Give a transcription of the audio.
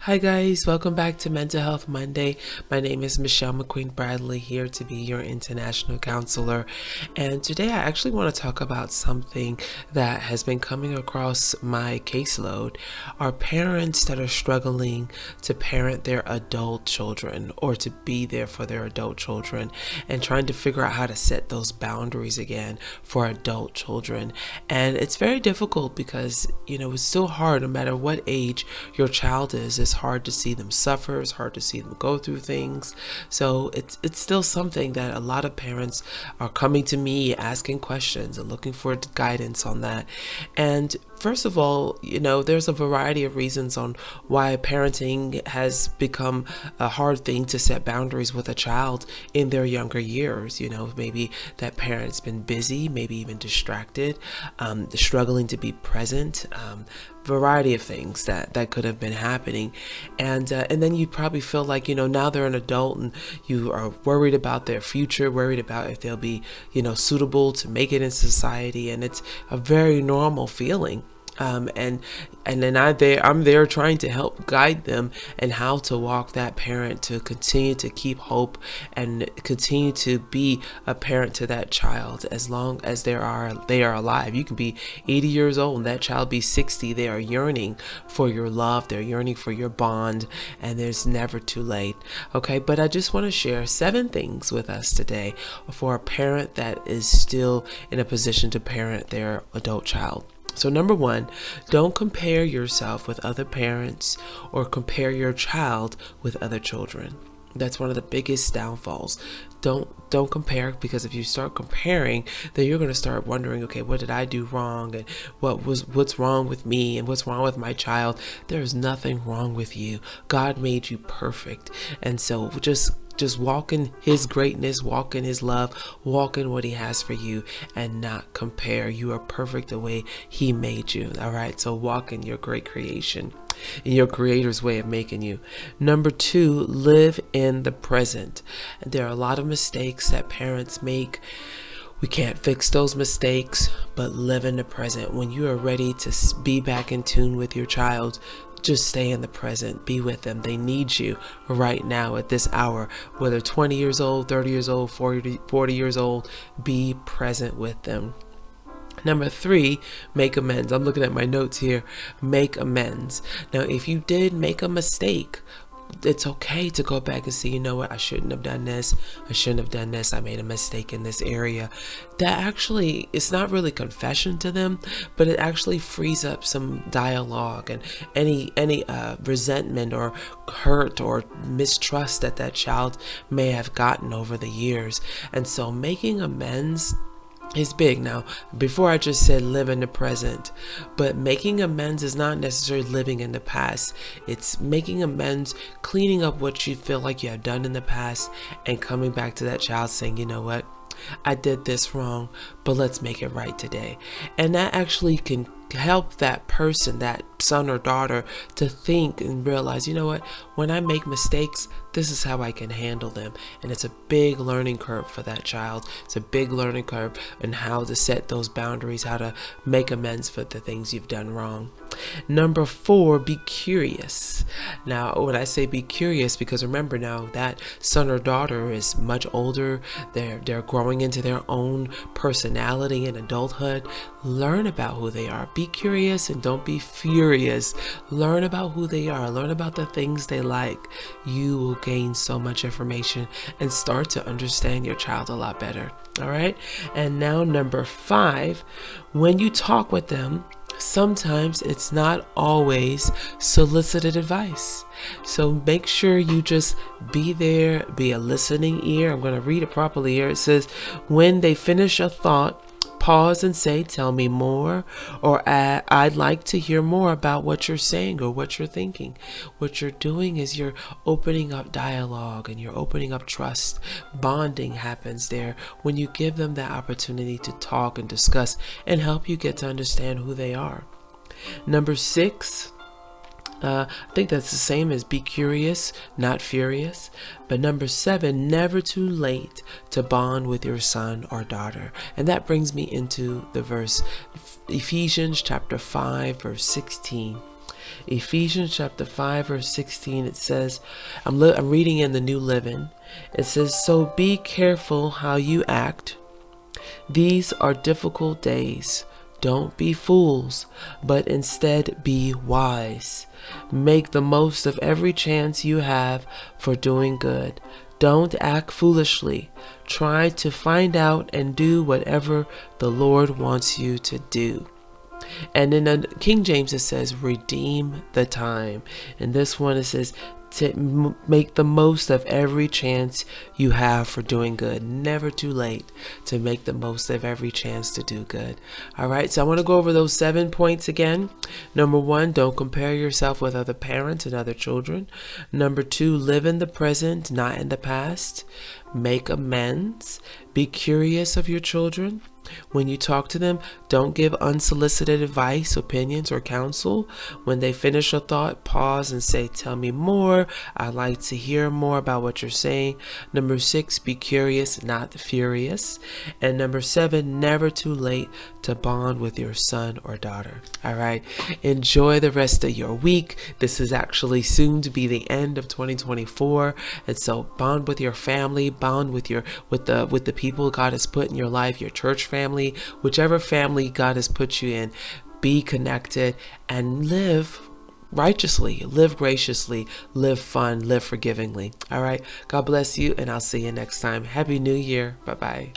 Hi guys, welcome back to Mental Health Monday. My name is Michelle McQueen Bradley, here to be your international counselor. And today I actually want to talk about something that has been coming across my caseload. Are parents that are struggling to parent their adult children or to be there for their adult children and trying to figure out how to set those boundaries again for adult children. And it's very difficult because, it's still hard no matter what age your child is. It's hard to see them suffer. It's hard to see them go through things. So it's still something that a lot of parents are coming to me asking questions and looking for guidance on that. And first of all, there's a variety of reasons on why parenting has become a hard thing to set boundaries with a child in their younger years. Maybe that parent's been busy, maybe even distracted, struggling to be present, variety of things that could have been happening. And then you probably feel like, now they're an adult and you are worried about their future, worried about if they'll be, suitable to make it in society. And it's a very normal feeling. And then I'm there trying to help guide them and how to walk that parent to continue to keep hope and continue to be a parent to that child as long as they are alive. You can be 80 years old and that child be 60. They are yearning for your love. They're yearning for your bond, and there's never too late. Okay, but I just want to share 7 things with us today for a parent that is still in a position to parent their adult child. So number 1, don't compare yourself with other parents or compare your child with other children. That's one of the biggest downfalls. Don't compare, because if you start comparing, then you're going to start wondering, okay, what did I do wrong, and what's wrong with me, and what's wrong with my child? There's nothing wrong with you. God made you perfect. And so just walk in his greatness, walk in his love, walk in what he has for you, and not compare. You are perfect the way he made you. All right. So walk in your great creation, in your creator's way of making you. Number 2, live in the present. And there are a lot of mistakes that parents make. We can't fix those mistakes, but live in the present. When you are ready to be back in tune with your child, just stay in the present. Be with them. They need you right now at this hour, whether 20 years old, 30 years old, 40 years old. Be present with them. Number 3, make amends. I'm looking at my notes here. Make amends. Now, if you did make a mistake, it's okay to go back and say, you know what, I shouldn't have done this. I shouldn't have done this. I made a mistake in this area. That actually, it's not really confession to them, but it actually frees up some dialogue and any resentment or hurt or mistrust that child may have gotten over the years. And so making amends is big. Now, before I just said live in the present, but making amends is not necessarily living in the past. It's making amends, cleaning up what you feel like you have done in the past, and coming back to that child saying, you know what, I did this wrong, but let's make it right today. And that actually can help that person, that son or daughter, to think and realize, you know what, when I make mistakes, this is how I can handle them. And it's a big learning curve for that child. It's a big learning curve in how to set those boundaries, how to make amends for the things you've done wrong. Number 4, be curious. Now, when I say be curious, because remember now that son or daughter is much older, they're growing into their own personality in adulthood. Learn about who they are. Be curious and don't be furious. Learn about who they are. Learn about the things they like. You will gain so much information and start to understand your child a lot better. All right. And now number 5, when you talk with them, sometimes it's not always solicited advice. So make sure you just be there, be a listening ear. I'm going to read it properly here. It says, when they finish a thought, pause and say, tell me more, or I'd like to hear more about what you're saying or what you're thinking. What you're doing is you're opening up dialogue and you're opening up trust. Bonding happens there when you give them that opportunity to talk and discuss and help you get to understand who they are. Number 6, I think that's the same as be curious, not furious. But number 7, never too late to bond with your son or daughter. And that brings me into the verse, Ephesians chapter 5, verse 16. Ephesians chapter 5, verse 16, it says, I'm reading in the New Living. It says, so be careful how you act. These are difficult days. Don't be fools, but instead be wise. Make the most of every chance you have for doing good. Don't act foolishly. Try to find out and do whatever the Lord wants you to do. And in the King James it says, redeem the time. And this one it says, to make the most of every chance you have for doing good. Never too late to make the most of every chance to do good. All right, so I want to go over those 7 points again. Number 1, don't compare yourself with other parents and other children. Number 2, live in the present, not in the past. Make amends. Be curious of your children. When you talk to them, don't give unsolicited advice, opinions, or counsel. When they finish a thought, pause and say, tell me more. I'd like to hear more about what you're saying. Number 6, be curious, not furious. And number 7, never too late to bond with your son or daughter. All right. Enjoy the rest of your week. This is actually soon to be the end of 2024. And so bond with your family, bond with the people God has put in your life, your church family, whichever family God has put you in. Be connected and live righteously, live graciously, live fun, live forgivingly. All right. God bless you, and I'll see you next time. Happy New Year. Bye-bye.